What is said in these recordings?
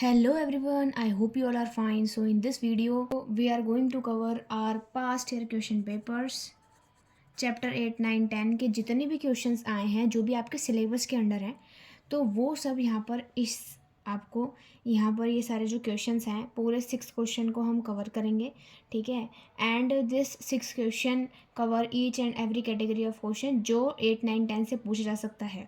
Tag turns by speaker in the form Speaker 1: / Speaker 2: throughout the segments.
Speaker 1: Hello everyone, I hope you all are fine. So in this video we are going to cover our past year question papers chapter 8, 9, 10 के जितने भी questions आए हैं जो भी आपके सिलेबस के अंडर हैं तो वो सब यहाँ पर आपको यहाँ पर ये सारे जो क्वेश्चंस हैं पूरे 6 क्वेश्चन को हम कवर करेंगे, ठीक है। And this 6 question cover each and every category of question जो 8, 9, 10 से पूछा जा सकता है।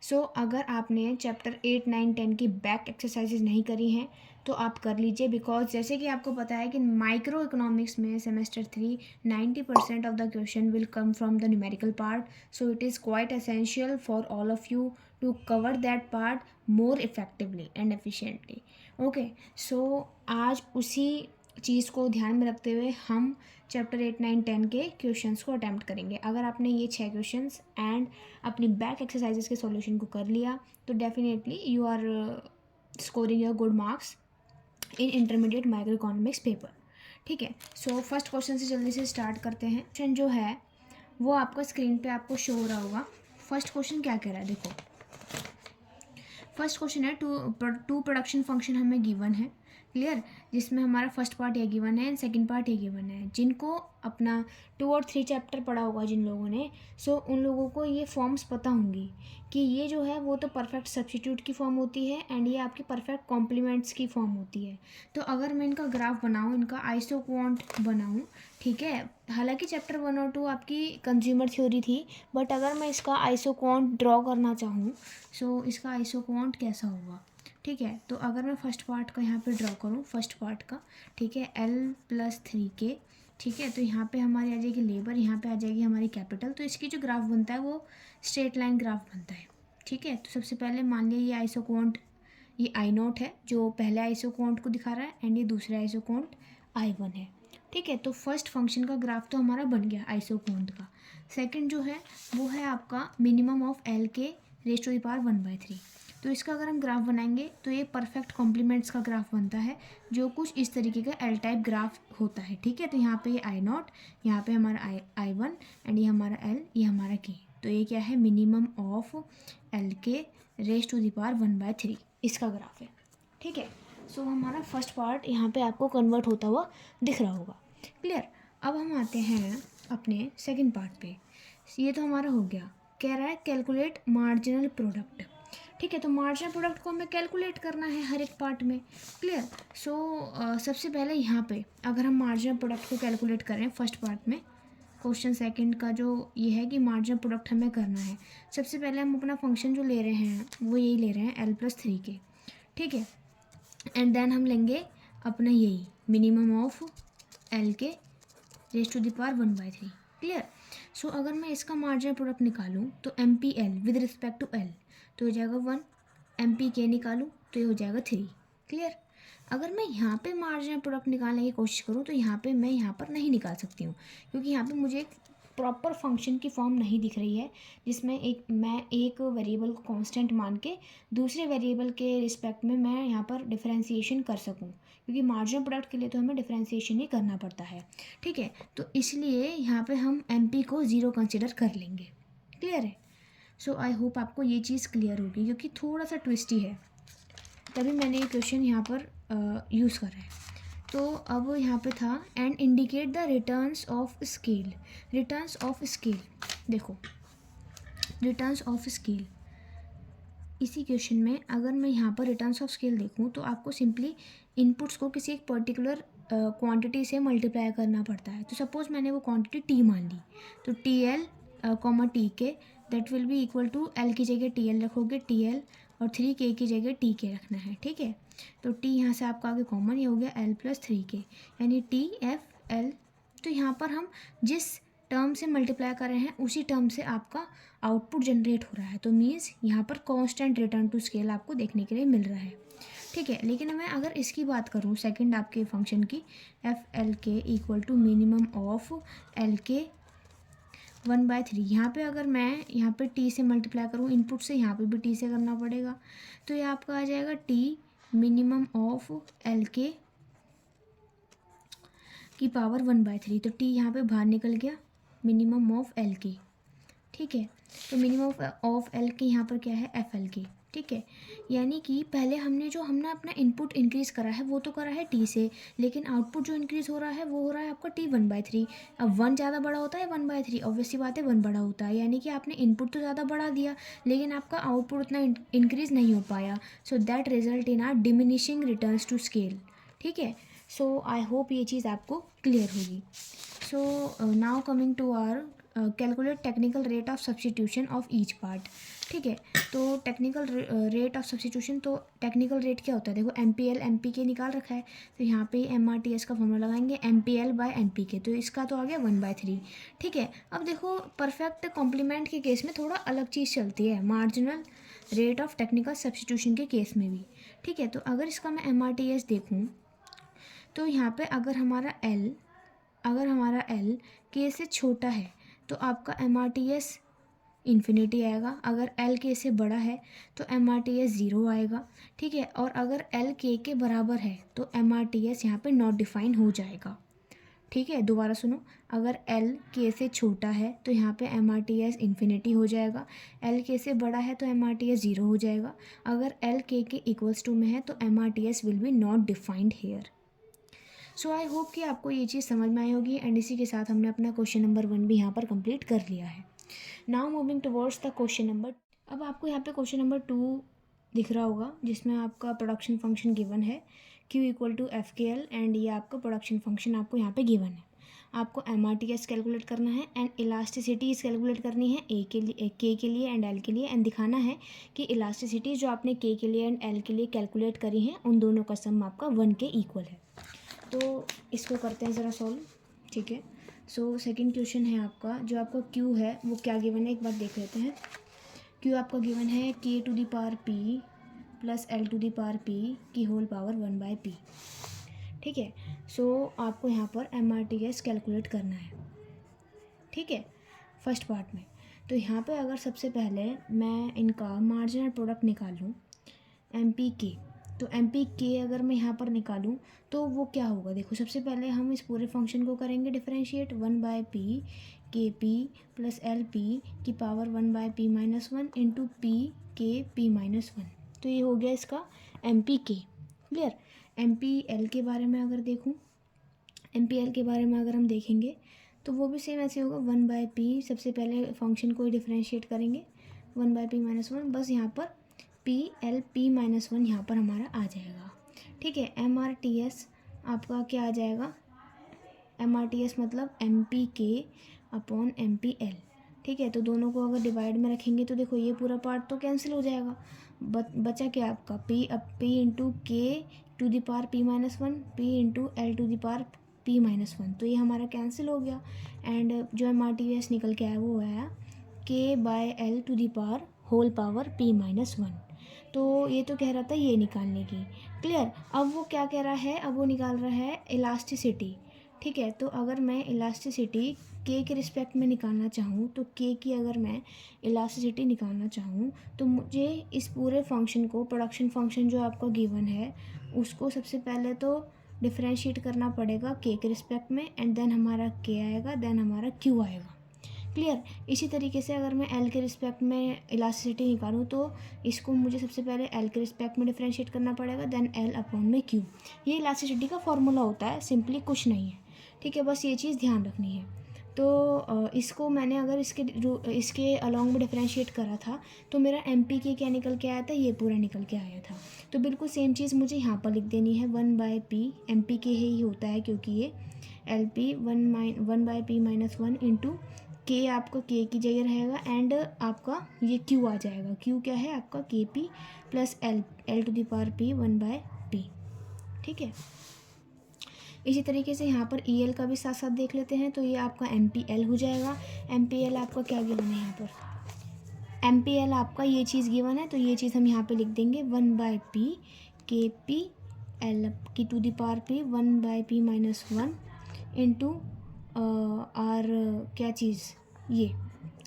Speaker 1: सो अगर आपने चैप्टर 8, 9, 10 की बैक एक्सरसाइजेज नहीं करी हैं तो आप कर लीजिए, बिकॉज जैसे कि आपको पता है कि माइक्रो इकोनॉमिक्स में semester 3 90% of the question will come from the numerical part. So it is quite essential for all of you to cover that part more effectively and efficiently. Okay, so आज उसी चीज़ को ध्यान में रखते हुए हम chapter 8, 9, 10 के क्वेश्चंस को अटैम्प्ट करेंगे। अगर आपने ये 6 क्वेश्चंस एंड अपनी बैक एक्सरसाइजेस के सॉल्यूशन को कर लिया तो definitely you are scoring your good marks in intermediate micro economics paper, ठीक है। सो फर्स्ट क्वेश्चन से जल्दी से स्टार्ट करते हैं। क्वेश्चन जो है वो आपका स्क्रीन पे आपको शो हो रहा होगा। फर्स्ट क्वेश्चन क्या कह रहा है, देखो। फर्स्ट क्वेश्चन है टू प्रोडक्शन फंक्शन हमें गिवन है, क्लियर, जिसमें हमारा फर्स्ट पार्ट ये गिवन है एंड सेकंड पार्ट ये गिवन है। जिनको अपना 2 और 3 चैप्टर पढ़ा होगा जिन लोगों ने, सो उन लोगों को ये फॉर्म्स पता होंगी कि ये जो है वो तो परफेक्ट सब्स्टिट्यूट की फॉर्म होती है एंड ये आपकी परफेक्ट कॉम्प्लीमेंट्स की फॉर्म होती है। तो अगर मैं इनका ग्राफ बनाऊँ, इनका आइसोक्वांट बनाऊँ, ठीक है, हालांकि चैप्टर 1 और 2 आपकी कंज्यूमर थ्योरी थी, बट अगर मैं इसका आइसोक्वांट ड्रॉ करना चाहूँ सो इसका आइसोक्वांट कैसा होगा, ठीक है। तो अगर मैं फर्स्ट पार्ट का यहाँ पे ड्रॉ करूँ, फर्स्ट पार्ट का, ठीक है, L+3K, ठीक है। तो यहाँ पे हमारी आ जाएगी लेबर, यहाँ पे आ जाएगी हमारी कैपिटल। तो इसकी जो ग्राफ बनता है वो स्ट्रेट लाइन ग्राफ बनता है, ठीक है। तो सबसे पहले मान लिया ये आइसोक्वांट, ये I0 है जो पहले आइसोक्वांट को दिखा रहा है एंड ये दूसरा आइसोक्वांट I1 है, ठीक है। तो फर्स्ट फंक्शन का ग्राफ तो हमारा बन गया आइसोक्वांट का। सेकेंड जो है वो है आपका मिनिमम ऑफ L/1/3। तो इसका अगर हम ग्राफ बनाएंगे तो ये परफेक्ट कॉम्प्लीमेंट्स का ग्राफ बनता है जो कुछ इस तरीके का एल टाइप ग्राफ होता है, ठीक है। तो यहाँ पे ये I0, यहाँ पे हमारा I1 एंड ये हमारा L, ये हमारा K। तो ये क्या है, मिनिमम ऑफ Lk/1/3 इसका ग्राफ है, ठीक है। सो हमारा फर्स्ट पार्ट यहाँ पे आपको कन्वर्ट होता हुआ दिख रहा होगा, क्लियर। अब हम आते हैं अपने सेकेंड पार्ट पे। ये तो हमारा हो गया, कह रहा है कैलकुलेट मार्जिनल प्रोडक्ट, ठीक है। तो मार्जिनल प्रोडक्ट को हमें कैलकुलेट करना है हर एक पार्ट में, क्लियर। सो सबसे पहले यहाँ पे अगर हम मार्जिनल प्रोडक्ट को कैलकुलेट करें फर्स्ट पार्ट में, क्वेश्चन सेकंड का जो ये है कि मार्जिनल प्रोडक्ट हमें करना है, सबसे पहले हम अपना फंक्शन जो ले रहे हैं वो यही ले रहे हैं L+3K, ठीक है। एंड देन हम लेंगे अपना यही मिनिमम ऑफ Lk/1/3, क्लियर। सो अगर मैं इसका मार्जिनल प्रोडक्ट निकालूं तो MPL with respect to L तो हो जाएगा 1, MPK निकालूं तो ये हो जाएगा 3, क्लियर। अगर मैं यहाँ पे मार्जिनल प्रोडक्ट निकालने की कोशिश करूँ तो यहाँ पे मैं यहाँ पर नहीं निकाल सकती हूँ, क्योंकि यहाँ पे मुझे एक प्रॉपर फंक्शन की फॉर्म नहीं दिख रही है जिसमें मैं एक वेरिएबल को कांस्टेंट मान के दूसरे वेरिएबल के रिस्पेक्ट में मैं यहाँ पर डिफरेंशिएशन कर सकूँ, क्योंकि मार्जिनल प्रोडक्ट के लिए तो हमें डिफरेंशिएशन ही करना पड़ता है, ठीक है। तो इसलिए यहाँ पे हम MP को 0 कंसिडर कर लेंगे, क्लियर है। सो आई होप आपको ये चीज़ क्लियर होगी, क्योंकि थोड़ा सा ट्विस्टी है तभी मैंने ये क्वेश्चन यहाँ पर यूज़ करा है। तो अब यहाँ पे था and indicate the returns of scale. Returns of scale, देखो रिटर्न्स ऑफ स्केल, इसी क्वेश्चन में अगर मैं यहाँ पर रिटर्न्स ऑफ स्केल देखूँ तो आपको सिंपली इनपुट्स को किसी एक पर्टिकुलर क्वांटिटी से मल्टीप्लाई करना पड़ता है। तो सपोज़ मैंने वो क्वांटिटी T मान ली, तो TL, Tk that will be equal to L की जगह TL रखोगे TL और 3K की जगह Tk रखना है, ठीक है। तो T यहाँ से आपका आगे कॉमन, ये हो गया L+3K यानी TFL। तो यहाँ पर हम जिस टर्म से मल्टीप्लाई कर रहे हैं उसी टर्म से आपका आउटपुट जनरेट हो रहा है, तो मीन्स यहाँ पर कांस्टेंट रिटर्न टू स्केल आपको देखने के लिए मिल रहा है, ठीक है। लेकिन मैं अगर इसकी बात करूँ सेकंड आपके फंक्शन की, FLK equal to minimum of Lk/1/3, यहाँ पे अगर मैं यहाँ पे T से मल्टीप्लाई करूँ इनपुट से, यहाँ पे भी T से करना पड़ेगा, तो ये आपका आ जाएगा T मिनिमम ऑफ Lk की पावर 1/3। तो T यहाँ पे बाहर निकल गया, मिनिमम ऑफ Lk, ठीक है। तो मिनिमम ऑफ Lk यहाँ पर क्या है, FLK, ठीक है, यानी कि पहले हमने अपना इनपुट इंक्रीज़ करा है वो तो करा है टी से, लेकिन आउटपुट जो इंक्रीज़ हो रहा है वो हो रहा है आपका टी 1/3। अब 1 ज़्यादा बड़ा होता है 1/3, ऑब्वियस सी बात है 1 बड़ा होता है, यानी कि आपने इनपुट तो ज़्यादा बढ़ा दिया लेकिन आपका आउटपुट उतना इंक्रीज़ नहीं हो पाया। So that result in our diminishing returns to scale. ठीक है, सो आई होप ये चीज़ आपको क्लियर होगी। So now coming to our calculate technical rate of substitution of each part. ठीक है, तो टेक्निकल रेट ऑफ सब्सटीट्यूशन, तो टेक्निकल रेट क्या होता है, देखो MPL MPK निकाल रखा है, तो यहाँ पे MRTS का फॉर्मूला लगाएंगे MPL/MPK, तो इसका तो आ गया 1/3। ठीक है, अब देखो परफेक्ट कॉम्प्लीमेंट के केस में थोड़ा अलग चीज़ चलती है, marginal rate of technical substitution के केस में भी। ठीक है, तो अगर इसका मैं MRTS देखूँ तो यहाँ पे अगर हमारा L K से छोटा है तो आपका MRTS इन्फिनिटी आएगा, अगर L K से बड़ा है तो MRTS 0 आएगा। ठीक है, और अगर L K के बराबर है तो MRTS यहाँ पे नॉट डिफाइन हो जाएगा। ठीक है, दोबारा सुनो, अगर L K से छोटा है तो यहाँ पे MRTS इन्फिनिटी हो जाएगा, L K से बड़ा है तो MRTS 0 हो जाएगा, अगर L K के इक्वल्स टू में है तो MRTS will be not defined here. So I hope कि आपको ये चीज़ समझ में आई होगी, एंड इसी के साथ हमने अपना क्वेश्चन नंबर 1 भी यहाँ पर कंप्लीट कर लिया है। Now moving towards the question number, अब आपको यहाँ पे क्वेश्चन नंबर 2 दिख रहा होगा जिसमें आपका प्रोडक्शन फंक्शन गिवन है Q = FKL, एंड ये आपका प्रोडक्शन फंक्शन आपको यहाँ पे गिवन है। आपको MRTS कैलकुलेट करना है एंड इलास्टिसिटीज़ कैलकुलेट करनी है K के लिए एंड L के लिए, एंड दिखाना है कि इलास्टिसिटी जो आपने K के लिए एंड L के लिए कैलकुलेट करी हैं उन दोनों का सम आपका 1 के इक्वल है। तो इसको करते हैं ज़रा सॉल्व। ठीक है, सो सेकंड क्वेश्चन है आपका, जो आपका Q है वो क्या गिवन है एक बार देख लेते हैं। Q आपका गिवन है K⁻P + L⁻P की होल पावर 1/P। ठीक है, सो आपको यहाँ पर MRTS कैलकुलेट करना है। ठीक है, फर्स्ट पार्ट में तो यहाँ पे अगर सबसे पहले मैं इनका मार्जिनल प्रोडक्ट निकालूँ MPK, तो MPK अगर मैं यहाँ पर निकालूँ तो वो क्या होगा, देखो सबसे पहले हम इस पूरे फंक्शन को करेंगे डिफरेंशिएट 1/P KP + LP की पावर 1/P-1 इंटू PKP-1, तो ये हो गया इसका MPK। क्लियर। MPL के बारे में अगर देखूँ, MPL के बारे में अगर हम देखेंगे तो वो भी सेम ऐसे होगा 1/P, सबसे पहले फंक्शन को डिफरेंशिएट करेंगे 1/P-1, बस यहाँ पर PLP-1 यहाँ पर हमारा आ जाएगा। ठीक है, MRTS आपका क्या आ जाएगा, MRTS मतलब MPK/MPL। ठीक है, तो दोनों को अगर डिवाइड में रखेंगे तो देखो ये पूरा पार्ट तो कैंसिल हो जाएगा, बचा क्या आपका P × K⁻P-1 P × L⁻P-1, तो ये हमारा कैंसिल हो गया, एंड जो MRTS निकल के आया वो आया K/L⁻⁴ P-1। तो ये तो कह रहा था ये निकालने की। क्लियर। अब वो क्या कह रहा है, अब वो निकाल रहा है इलास्टिसिटी। ठीक है, तो अगर मैं इलास्टिसिटी K के रिस्पेक्ट में निकालना चाहूँ तो K की अगर मैं इलास्टिसिटी निकालना चाहूँ तो मुझे इस पूरे फंक्शन को, प्रोडक्शन फंक्शन जो आपका गिवन है उसको सबसे पहले तो डिफरेंशिएट करना पड़ेगा K के रिस्पेक्ट में, एंड देन हमारा K आएगा, देन हमारा Q आएगा। क्लियर। इसी तरीके से अगर मैं L के रिस्पेक्ट में इलास्टिसिटी निकालूँ तो इसको मुझे सबसे पहले L के रिस्पेक्ट में डिफरेंशिएट करना पड़ेगा, देन L/Q। ये इलास्टिसिटी का फॉर्मूला होता है, सिंपली कुछ नहीं है। ठीक है, बस ये चीज़ ध्यान रखनी है। तो इसको मैंने अगर इसके अलॉन्ग में डिफरेंशिएट करा था तो मेरा MPK क्या निकल के आया था, ये पूरा निकल के आया था। तो बिल्कुल सेम चीज़ मुझे यहाँ पर लिख देनी है 1/P, MPK ही होता है क्योंकि ये LP 1/P-1 इंटू K आपका K की जगह रहेगा, एंड आपका ये Q आ जाएगा। Q क्या है आपका KP + L⁻P 1/P। ठीक है, इसी तरीके से यहाँ पर EL का भी साथ साथ देख लेते हैं, तो ये आपका MPL हो जाएगा। MPL आपका क्या गिवन है यहाँ पर, MPL आपका ये चीज़ गिवन है, तो ये चीज़ हम यहाँ पे लिख देंगे 1/P KP L⁻P 1/P-1 into और क्या चीज़ ये,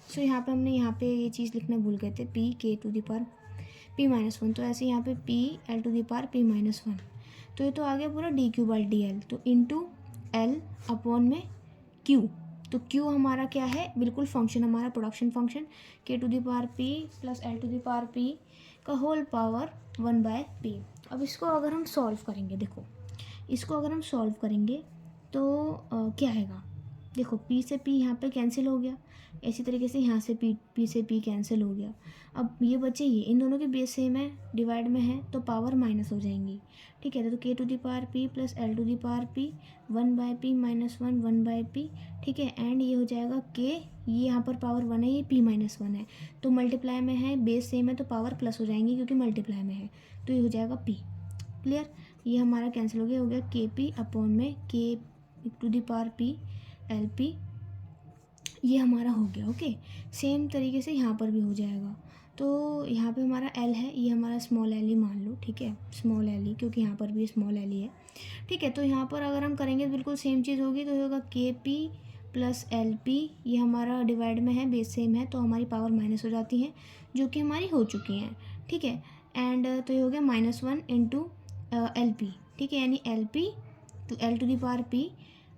Speaker 1: सो यहाँ पे हमने यहाँ पे ये चीज़ लिखना भूल गए थे PK⁻P-1, तो ऐसे यहाँ पे PL⁻P-1, तो ये तो आ गया पूरा dQ/dL, तो इंटू L/Q, तो Q हमारा क्या है, बिल्कुल फंक्शन हमारा प्रोडक्शन फंक्शन K⁻P + L⁻P का होल पावर 1/p। अब इसको अगर हम सॉल्व करेंगे, देखो इसको अगर हम सॉल्व करेंगे तो क्या आएगा, देखो p से p यहाँ पे कैंसिल हो गया, इसी तरीके से यहाँ से p से p कैंसिल हो गया। अब ये बचे, ये इन दोनों के बेस सेम है, डिवाइड में है तो पावर माइनस हो जाएंगी, ठीक है। तो k to the power p plus l to the power p 1/p minus 1 1/p, ठीक है। एंड ये हो जाएगा k, ये यहाँ पर पावर 1 है, ये p माइनस 1 है, तो मल्टीप्लाई में है, बेस सेम है तो पावर प्लस हो जाएंगी क्योंकि मल्टीप्लाई में है, तो ये हो जाएगा p। क्लियर, ये हमारा कैंसिल हो गया के पी अपॉन में k to the power p L P, ये हमारा हो गया। ओके, सेम तरीके से यहाँ पर भी हो जाएगा। तो यहाँ पे हमारा एल है, ये हमारा स्मॉल एल ही मान लो, ठीक है, स्मॉल एल ही, क्योंकि यहाँ पर भी स्मॉल एल ही है, ठीक है। तो यहाँ पर अगर हम करेंगे तो बिल्कुल सेम चीज़ होगी, तो होगा के पी प्लस एल पी, ये हमारा डिवाइड में है, बेस सेम है, तो हमारी पावर माइनस हो जाती है, जो कि हमारी हो चुकी हैं, ठीक है। एंड तो ये हो गया -1 इंटू एल पी, ठीक है, यानी एल पी तो L to the power P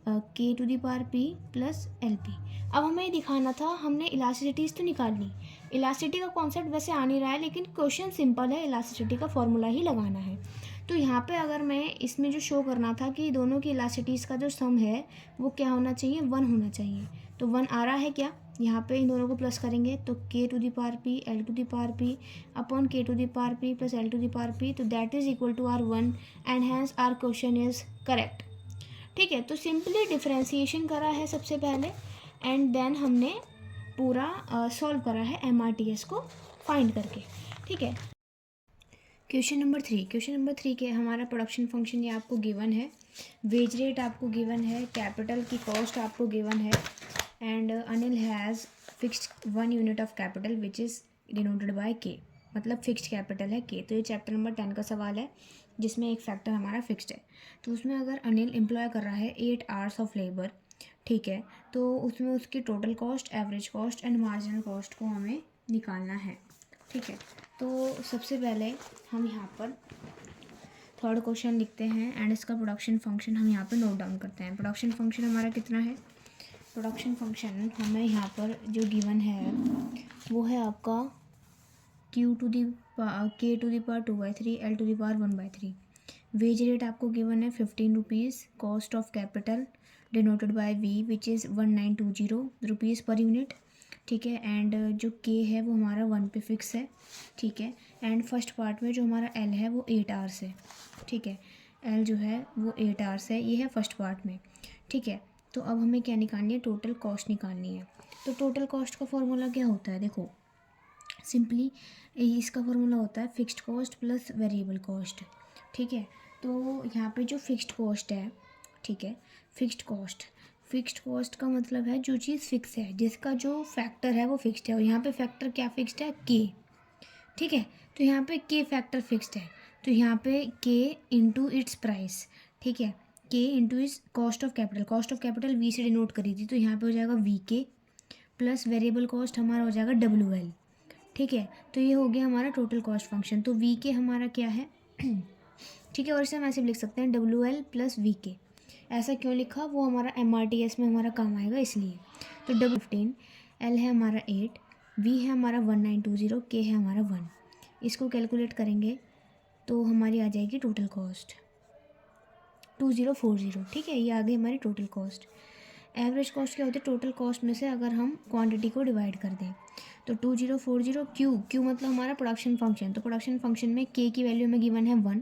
Speaker 1: के to the power P plus L P. अब हमें ये दिखाना था, हमने इलास्टिसिटीज़ तो निकालनी, इलास्टिसिटी का कॉन्सेप्ट वैसे आ नहीं रहा है, लेकिन क्वेश्चन सिंपल है, इलास्टिसिटी का फॉर्मूला ही लगाना है। तो यहाँ पे अगर मैं इसमें जो शो करना था कि दोनों की इलास्टिसिटीज़ का जो सम है वो क्या होना चाहिए, 1 होना चाहिए, तो 1 आ रहा है क्या, यहाँ पे इन दोनों को प्लस करेंगे तो k to the power p l to the power p upon k to the power p plus l to the power p, तो that is equal to our 1 and hence our question is correct, ठीक है। तो simply differentiation करा है सबसे पहले, and then हमने पूरा सॉल्व करा है MRTS को फाइंड करके, ठीक है। क्वेश्चन नंबर 3 के हमारा प्रोडक्शन फंक्शन ये आपको गिवन है, वेज रेट आपको गिवन है, कैपिटल की कॉस्ट आपको गिवन है, and Anil has fixed 1 unit of capital which is denoted by के, मतलब फिक्स्ड कैपिटल है के। तो ये चैप्टर नंबर 10 का सवाल है जिसमें एक फैक्टर हमारा फिक्स्ड है। तो उसमें अगर अनिल एम्प्लॉय कर रहा है 8 आवर्स ऑफ लेबर, ठीक है, तो उसमें उसकी total cost, average cost and marginal cost को हमें निकालना है, ठीक है। तो सबसे पहले हम यहाँ पर थर्ड क्वेश्चन लिखते हैं एंड इसका प्रोडक्शन फंक्शन हम यहाँ पर नोट डाउन करते हैं। प्रोडक्शन फंक्शन हमारा कितना है, प्रोडक्शन फंक्शन हमें यहाँ पर जो गिवन है वो है आपका q to the k to the power 2/3 l to the power 1/3। Wage rate आपको गिवन है 15 rupees, cost of capital denoted by v which is 1920 rupees per unit, ठीक है। एंड जो k है वो हमारा 1 पे फिक्स है, ठीक है। एंड फर्स्ट पार्ट में जो हमारा l है वो 8 आवर्स है, ठीक है, l जो है वो 8 आवर्स है, ये है फर्स्ट पार्ट में, ठीक है। तो अब हमें क्या निकालनी है, टोटल कॉस्ट निकालनी है। तो टोटल कॉस्ट का फॉर्मूला क्या होता है, देखो सिंपली इसका फॉर्मूला होता है fixed cost plus variable cost, ठीक है। तो यहाँ पे जो फिक्स्ड कॉस्ट है, ठीक है, फिक्स्ड कॉस्ट का मतलब है जो चीज़ फिक्स है, जिसका जो फैक्टर है वो फिक्स्ड है, और यहाँ पे फैक्टर क्या फिक्स्ड है, के, ठीक है। तो यहाँ पे के फैक्टर फिक्स्ड है, तो यहाँ पे के इंटू इट्स प्राइस, ठीक है, के into its cost of capital V से डिनोट करी थी, तो यहाँ पे हो जाएगा वी के प्लस वेरिएबल कॉस्ट हमारा हो जाएगा डब्ल्यू एल, ठीक है। तो ये हो गया हमारा टोटल कॉस्ट फंक्शन। तो वी के हमारा क्या है ठीक है, और इसे हम ऐसे लिख सकते हैं डब्ल्यू एल प्लस वी के। ऐसा क्यों लिखा, वो हमारा MRTS में हमारा काम आएगा इसलिए। तो 15 एल है हमारा 8, वी है हमारा 1920, के है हमारा 1, इसको कैलकुलेट करेंगे तो हमारी आ जाएगी टोटल कॉस्ट 2040, ठीक है, ये आ गई हमारी टोटल कॉस्ट। एवरेज कॉस्ट क्या होती है, टोटल कॉस्ट में से अगर हम क्वांटिटी को डिवाइड कर दें, तो 2040 क्यू मतलब हमारा प्रोडक्शन फंक्शन, तो प्रोडक्शन फंक्शन में के की वैल्यू में गिवन है 1,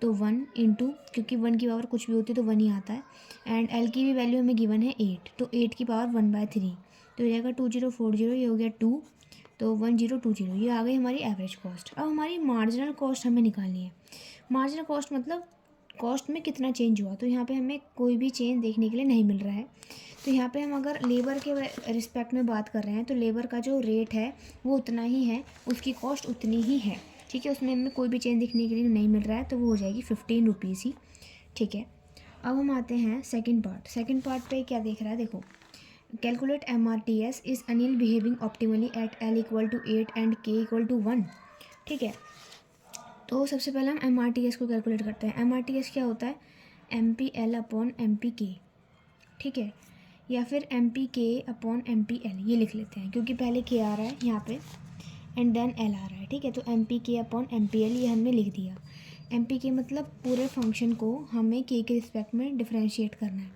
Speaker 1: तो 1 इंटू, क्योंकि 1 की पावर कुछ भी होती है तो 1 ही आता है, एंड एल की भी वैल्यू हमें गिवन है 8, तो 8 की पावर 1/3, तो हो जाएगा 2040, ये हो गया 2, तो 1020, ये आ गई हमारी एवरेज कॉस्ट। अब हमारी मार्जिनल कॉस्ट हमें निकालनी है। मार्जिनल कॉस्ट मतलब कॉस्ट में कितना चेंज हुआ, तो यहाँ पे हमें कोई भी चेंज देखने के लिए नहीं मिल रहा है। तो यहाँ पे हम अगर लेबर के रिस्पेक्ट में बात कर रहे हैं तो लेबर का जो रेट है वो उतना ही है, उसकी कॉस्ट उतनी ही है, ठीक है, उसमें हमें कोई भी चेंज दिखने के लिए नहीं मिल रहा है, तो वो हो जाएगी 15 रुपीज़ ही, ठीक है। अब हम आते हैं सेकंड पार्ट पे क्या देख रहा है, देखो calculate MRTS is Anil behaving optimally at L equal to 8 and K equal to 1, ठीक है। तो सबसे पहले हम MRTS को कैलकुलेट करते हैं। MRTS क्या होता है, MPL अपॉन MPK, ठीक है, या फिर MPK अपॉन MPL, ये लिख लेते हैं क्योंकि पहले K आ रहा है यहाँ पे, एंड देन एल आ रहा है, ठीक है। तो एम पी के अपॉन एम पी एल ये हमने लिख दिया। एम पी के मतलब पूरे फंक्शन को हमें के रिस्पेक्ट में डिफ्रेंशिएट करना है।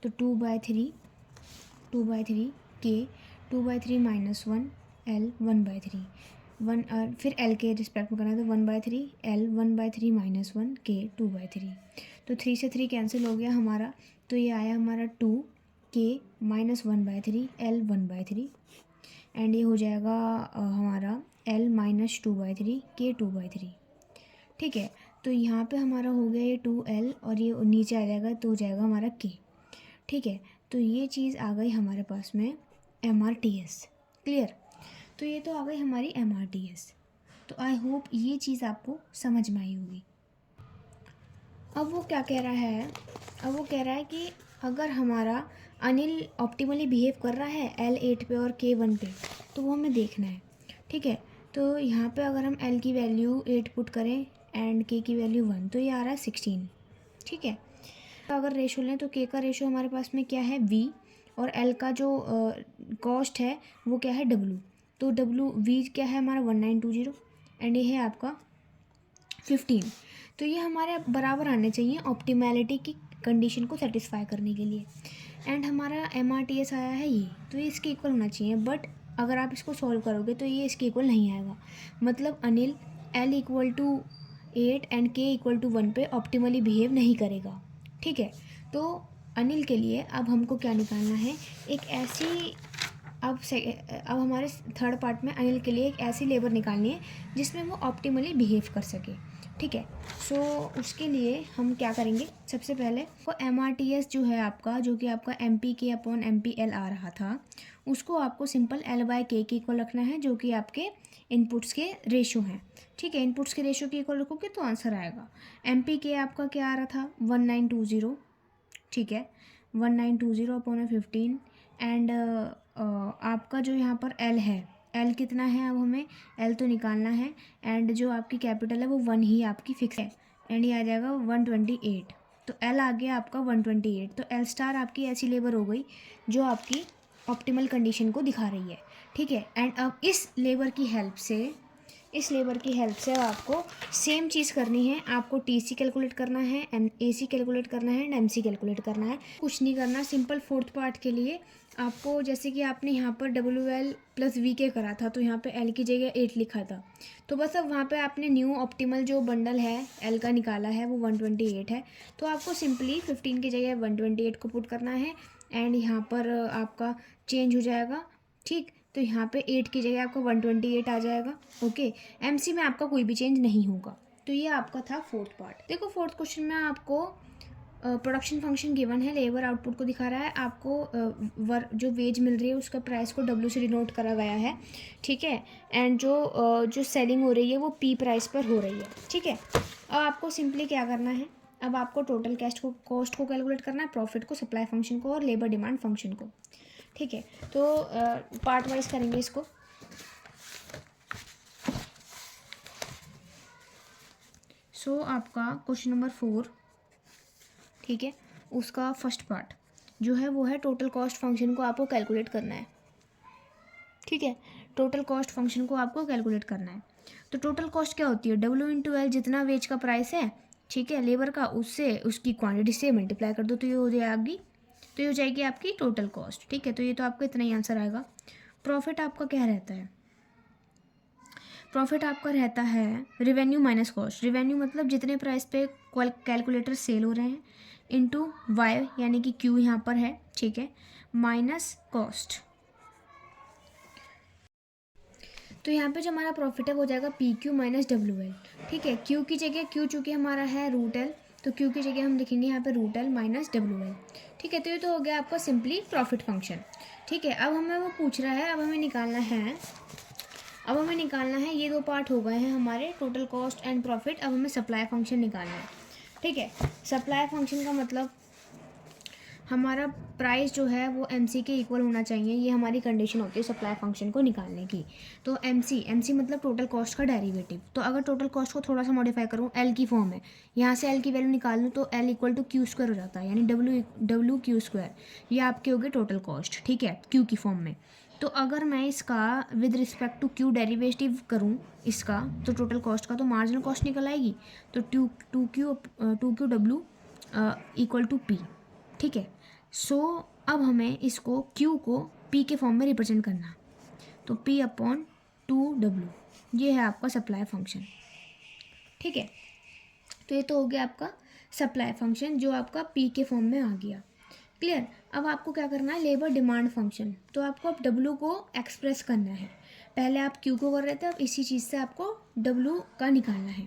Speaker 1: तो 2/3 के 2/3 -1 एल 1/3 फिर एल के रिस्पेक्ट में करना है तो 1/3 एल 1/3 -1 के 2/3। तो 3 से 3 कैंसिल हो गया हमारा, तो ये आया हमारा 2 के -1/3 एल 1/3 एंड ये हो जाएगा हमारा एल -2/3 के 2/3, ठीक है। तो यहाँ पे हमारा हो गया ये 2L और ये नीचे आ जाएगा तो हो जाएगा हमारा K, ठीक है। तो ये चीज़ आ गई हमारे पास में MRTS, क्लियर। तो ये तो आ गई हमारी MRTS। तो आई होप ये चीज़ आपको समझ में आई होगी। अब वो क्या कह रहा है, अब वो कह रहा है कि अगर हमारा अनिल ऑप्टिमली बिहेव कर रहा है L8 पे और K1 पे, तो वो हमें देखना है, ठीक है। तो यहाँ पे अगर हम L की वैल्यू 8 पुट करें एंड K की वैल्यू 1, तो ये आ रहा है 16, ठीक है। तो अगर रेशो लें तो K का रेशो हमारे पास में क्या है V, और L का जो कॉस्ट है वो क्या है W। तो V क्या है हमारा 1920 एंड ये है आपका 15। तो ये हमारे बराबर आने चाहिए ऑप्टिमैलिटी की कंडीशन को सेटिस्फाई करने के लिए। एंड हमारा MRTS आया है ये, तो ये इसके इक्वल होना चाहिए। बट अगर आप इसको सॉल्व करोगे तो ये इसके इक्वल नहीं आएगा। मतलब अनिल L = 8 एंड K = 1 पे ऑप्टिमली बिहेव नहीं करेगा, ठीक है। तो अनिल के लिए अब हमको क्या निकालना है, एक ऐसी अब हमारे थर्ड पार्ट में अनिल के लिए एक ऐसी लेबर निकालनी है जिसमें वो ऑप्टिमली बिहेव कर सके, ठीक है। सो उसके लिए हम क्या करेंगे, सबसे पहले वो MRTS जो है आपका, जो कि आपका MPK अपॉन MPL आ रहा था, उसको आपको सिंपल L/K के इक्वल रखना है, जो कि आपके इनपुट्स के रेशो हैं, ठीक है। इनपुट्स के रेशो के इक्वल रखोगे तो आंसर आएगा। MPK आपका क्या आ रहा था 1920, ठीक है, 1920 अपॉन 15 एंड आपका जो यहाँ पर L है, L कितना है, अब हमें L तो निकालना है एंड जो आपकी कैपिटल है वो 1 ही आपकी फिक्स है एंड ये आ जाएगा 128। तो L आ गया आपका 128। तो L स्टार आपकी ऐसी लेबर हो गई जो आपकी ऑप्टिमल कंडीशन को दिखा रही है, ठीक है। एंड अब इस लेबर की हेल्प से आपको सेम चीज़ करनी है। आपको TC कैलकुलेट करना है, AC कैलकुलेट करना है एंड MC कैलकुलेट करना है। कुछ नहीं करना, सिंपल फोर्थ पार्ट के लिए आपको, जैसे कि आपने यहाँ पर WL + VK करा था तो यहाँ पे L की जगह 8 लिखा था, तो बस अब वहाँ पे आपने न्यू ऑप्टिमल जो बंडल है L का निकाला है वो 128 है। तो आपको सिंपली 15 की जगह 128 को पुट करना है एंड यहाँ पर आपका चेंज हो जाएगा, ठीक। तो यहाँ पे 8 की जगह आपका 128 आ जाएगा, ओके। MC में आपका कोई भी चेंज नहीं होगा। तो ये आपका था फोर्थ पार्ट। देखो फोर्थ क्वेश्चन में आपको प्रोडक्शन फंक्शन गिवन है, लेबर आउटपुट को दिखा रहा है, आपको जो वेज मिल रही है उसका प्राइस को W से डिनोट करा गया है, ठीक है। एंड जो सेलिंग हो रही है वो P प्राइस पर हो रही है, ठीक है। अब आपको सिंपली क्या करना है, अब आपको टोटल कॉस्ट को कैलकुलेट करना है, प्रॉफिट को, सप्लाई फंक्शन को और लेबर डिमांड फंक्शन को, ठीक है। तो पार्ट वाइज करेंगे इसको। सो आपका क्वेश्चन नंबर 4, ठीक है, उसका फर्स्ट पार्ट जो है वो है टोटल कॉस्ट फंक्शन को आपको कैलकुलेट करना है, ठीक है। टोटल कॉस्ट फंक्शन को आपको कैलकुलेट करना है। तो टोटल कॉस्ट क्या होती है, W × L, जितना वेज का प्राइस है, ठीक है, लेबर का, उससे उसकी क्वांटिटी से मल्टीप्लाई कर दो तो ये हो जाएगी, तो ये हो जाएगी आपकी टोटल कॉस्ट, ठीक है। तो ये तो आपका इतना ही आंसर आएगा। प्रॉफिट आपका क्या रहता है, प्रॉफिट आपका रहता है रेवेन्यू माइनस कॉस्ट। रेवेन्यू मतलब जितने प्राइस पे कैलकुलेटर सेल हो रहे हैं इंटू Y यानी कि Q यहाँ पर है, ठीक है, माइनस कॉस्ट। तो यहाँ पे जो हमारा प्रॉफिट है वो हो जाएगा PQ - WL, ठीक है। Q की जगह, Q चूँकि हमारा है √L, तो Q की जगह हम लिखेंगे यहाँ पे √L - WL, ठीक है। तो ये तो हो गया आपका सिंपली प्रॉफिट फंक्शन, ठीक है। अब हमें वो पूछ रहा है, अब हमें निकालना है, ये दो पार्ट हो गए हैं हमारे, टोटल कॉस्ट एंड प्रॉफिट। अब हमें सप्लाई फंक्शन निकालना है, ठीक है। सप्लाई फंक्शन का मतलब हमारा प्राइस जो है वो MC के इक्वल होना चाहिए, ये हमारी कंडीशन होती है सप्लाई फंक्शन को निकालने की। तो MC मतलब टोटल कॉस्ट का डेरिवेटिव। तो अगर टोटल कॉस्ट को थोड़ा सा मॉडिफाई करूँ, L की फॉर्म है, यहाँ से L की वैल्यू निकाल लूँ तो L = Q² हो जाता है, यानी WQ², ये आपके हो गए टोटल कॉस्ट, ठीक है, Q की फॉर्म में। तो अगर मैं इसका with respect to Q derivative करूँ इसका, तो टोटल कॉस्ट का तो मार्जिनल कॉस्ट निकल आएगी। तो two Q W equal to P, ठीक है। सो अब हमें इसको क्यू को पी के फॉर्म में रिप्रेजेंट करना, तो पी अपॉन 2W, ये है आपका सप्लाई फंक्शन, ठीक है। तो ये तो हो गया आपका सप्लाई फंक्शन जो आपका पी के फॉर्म में आ गया, क्लियर। अब आपको क्या करना है, लेबर डिमांड फंक्शन, तो आपको अब डब्ल्यू को एक्सप्रेस करना है। पहले आप क्यू को कर रहे थे, अब इसी चीज़ से आपको डब्ल्यू का निकालना है,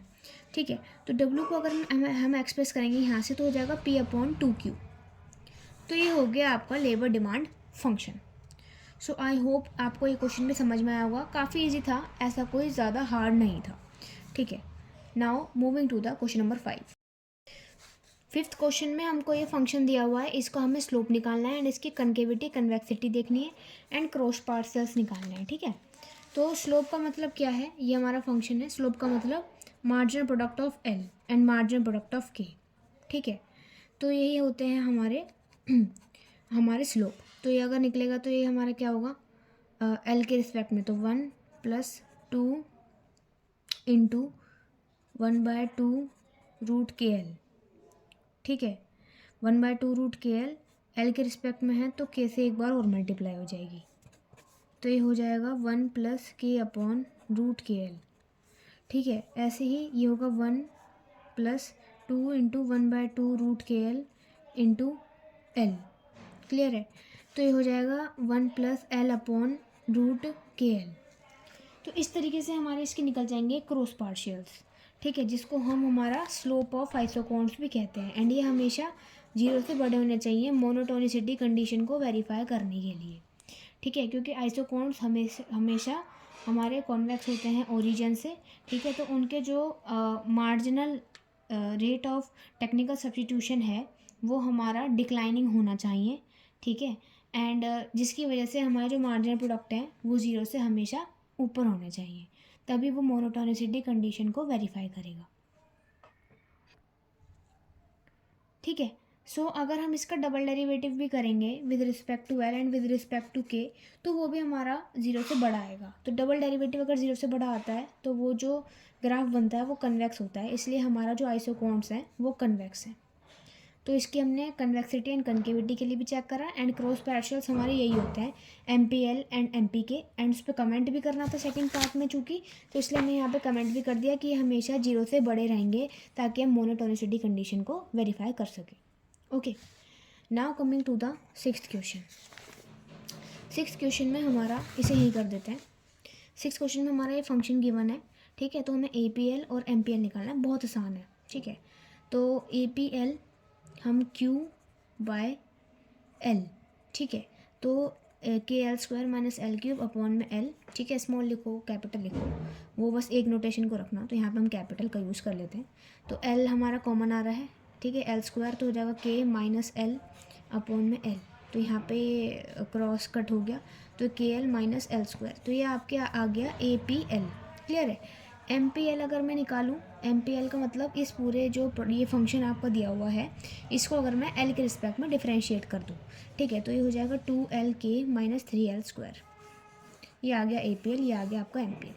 Speaker 1: ठीक है। तो डब्ल्यू को अगर हम एक्सप्रेस करेंगे यहाँ से, तो हो जाएगा पी अपॉन 2Q। तो ये हो गया आपका labour demand function. So I hope आपको ये क्वेश्चन भी समझ में आया होगा, काफ़ी इजी था, ऐसा कोई ज़्यादा हार्ड नहीं था, ठीक है। Now moving to the question number 5। Fifth question में हमको ये फंक्शन दिया हुआ है, इसको हमें स्लोप निकालना है एंड इसकी कन्केविटी कन्वेक्सिटी देखनी है एंड क्रॉस पार्सल्स निकालना है, ठीक है। तो स्लोप का मतलब क्या है, ये हमारा फंक्शन है। स्लोप का मतलब marginal product of L and marginal product of के, ठीक है। तो यही होते हैं हमारे हमारे स्लोप। तो ये अगर निकलेगा तो ये हमारा क्या होगा, एल के रिस्पेक्ट में, तो 1 + 2 इंटू 1/2 रूट के एल, ठीक है। 1/2 रूट के एल, एल के रिस्पेक्ट में है तो के से एक बार और मल्टीप्लाई हो जाएगी, तो ये हो जाएगा 1 + k अपॉन रूट के एल, ठीक है। ऐसे ही ये होगा 1 + 2 इंटू 1/2 रूट के एल इंटू एल, क्लियर है। तो ये हो जाएगा 1 + l अपॉन रूट के एल। तो इस तरीके से हमारे इसके निकल जाएंगे क्रॉस पार्शियल्स, ठीक है, जिसको हम हमारा स्लोप ऑफ आइसोकोन्स भी कहते हैं। एंड ये हमेशा 0 से बड़े होने चाहिए मोनोटोनिसिटी कंडीशन को वेरीफाई करने के लिए, ठीक है, क्योंकि आइसोकोन्स हमेशा हमारे कॉन्वेक्स होते हैं ओरिजिन से, ठीक है। तो उनके जो marginal rate of technical substitution है वो हमारा डिक्लाइनिंग होना चाहिए, ठीक है। एंड जिसकी वजह से हमारे जो मार्जिनल प्रोडक्ट हैं वो 0 से हमेशा ऊपर होने चाहिए, तभी वो मोनोटोनिसिटी कंडीशन को वेरीफाई करेगा, ठीक है। सो अगर हम इसका डबल डेरिवेटिव भी करेंगे with respect to L and with respect to K, तो वो भी हमारा 0 से बड़ा आएगा। तो डबल डेरिवेटिव अगर 0 से बड़ा आता है तो वो जो ग्राफ बनता है वो कन्वेक्स होता है, इसलिए हमारा जो आइसोकोन्स हैं वो कन्वेक्स हैं। तो इसकी हमने कन्वेक्सिटी एंड कन्केविटी के लिए भी चेक करा एंड क्रॉस पार्शियल्स हमारे यही होते हैं MPL एंड MPK। एंड उस पर कमेंट भी करना था सेकंड पार्ट में चूँकि, तो इसलिए हमने यहाँ पे कमेंट भी कर दिया कि ये हमेशा 0 से बड़े रहेंगे ताकि हम मोनोटोनिसिटी कंडीशन को वेरीफाई कर सकें। Okay, now coming to the sixth question. Sixth question में हमारा इसे यही कर देते हैं। सिक्स्थ क्वेश्चन में हमारा ये फंक्शन गिवन है, ठीक है। तो हमें APL और MPL निकालना है, बहुत आसान है, ठीक है। तो APL हम Q/L, ठीक है। तो KL² - L³ अपॉन में L, ठीक है। स्मॉल लिखो कैपिटल लिखो, वो बस एक नोटेशन को रखना, तो यहाँ पे हम कैपिटल का यूज़ कर लेते हैं। तो L हमारा कॉमन आ रहा है, ठीक है। L² तो हो जाएगा K - L अपॉन में L, तो यहाँ पे क्रॉस कट हो गया, तो KL - L², तो ये आपके आ गया APL, क्लियर है। MPL अगर मैं निकालूँ, MPL का मतलब इस पूरे जो ये फंक्शन आपका दिया हुआ है इसको अगर मैं L के रिस्पेक्ट में डिफरेंशिएट कर दूँ, ठीक है, तो ये हो जाएगा 2LK - 3L², ये आ गया APL, ये आ गया आपका MPL।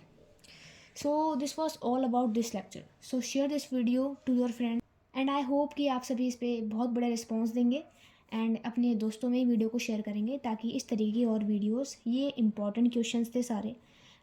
Speaker 1: So this was all about this lecture. So share this video to your friend and I hope कि आप सभी इस पर बहुत बड़ा रिस्पॉन्स देंगे एंड अपने दोस्तों में वीडियो को शेयर करेंगे, ताकि इस तरीके की और वीडियोस, ये इंपॉर्टेंट क्वेश्चंस थे सारे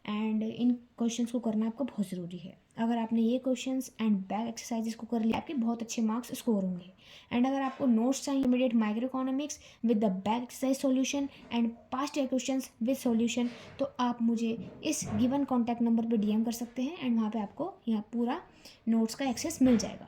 Speaker 1: एंड इन क्वेश्चंस को करना आपको बहुत ज़रूरी है। अगर आपने ये क्वेश्चंस एंड बैक एक्सरसाइजेस को कर लिया, आपके बहुत अच्छे मार्क्स स्कोर होंगे। एंड अगर आपको नोट्स चाहिए immediate micro economics with the back exercise solution and past year questions with solution, तो आप मुझे इस गिवन कॉन्टैक्ट नंबर पर DM कर सकते हैं एंड वहाँ पर आपको यहाँ पूरा नोट्स का एक्सेस मिल जाएगा।